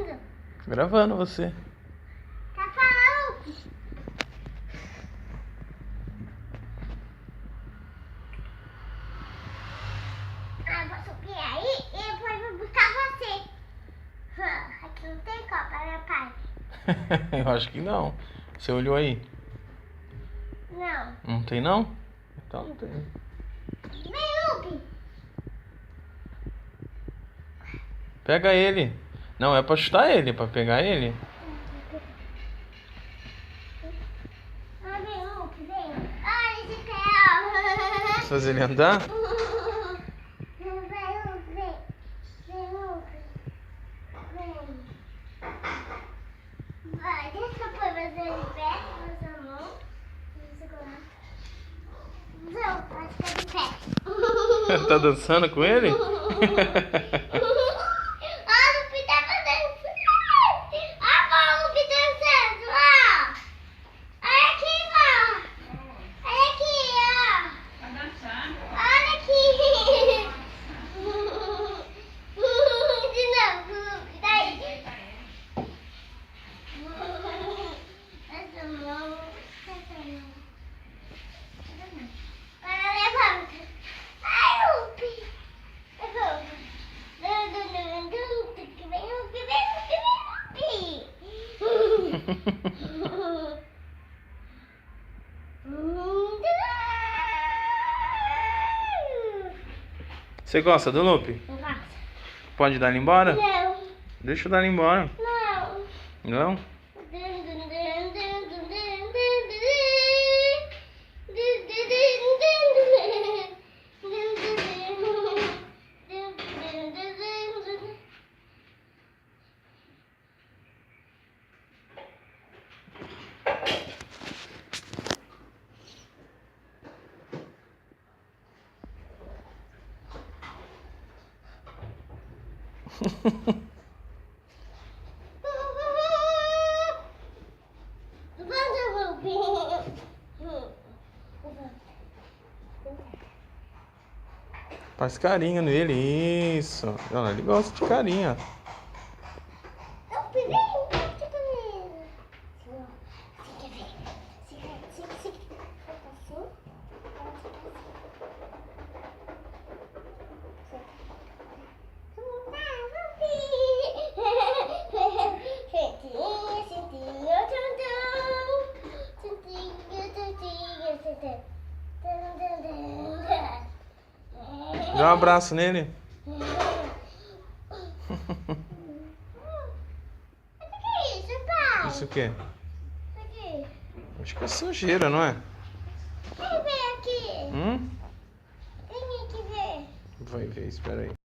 gravando? Gravando você. Tá falando? Vou subir aí e depois vou buscar você. Aqui não tem copa, meu pai. Eu acho que não. Você olhou aí? Não. Não tem não? Então não tem. Vem, Lupe. Pega ele. Não, é pra chutar ele, pra pegar ele. Vem, Lupe, vem. Olha esse carro. Fazer ele andar? Vem, Lupe, vem. Vem, Lupe. Vem. Vai, deixa eu pôr você de pé, com essa mão. Segurar. Não, acho que é de pé. Tá dançando com ele? Ah, Lupe tá fazendo. Olha o Lupe dançando, ó. Olha aqui, ó. Olha aqui, ó. Vai dançar? Olha aqui. De novo, Lupe, daí. Essa mão. Agora levanta. Ai, Lupe. Levanta. Vem, Lupe, vem, Lupe, vem, Você gosta do Lupe? Pode dar ele embora? Não, Deixa eu dar ele embora. não. Não? Faz carinho nele, isso. Olha lá, ele gosta de carinho. Dá um abraço nele. Isso o quê? Acho que é sujeira, não é? Vem aqui. Hum? Vem aqui ver. Vai ver, espera aí.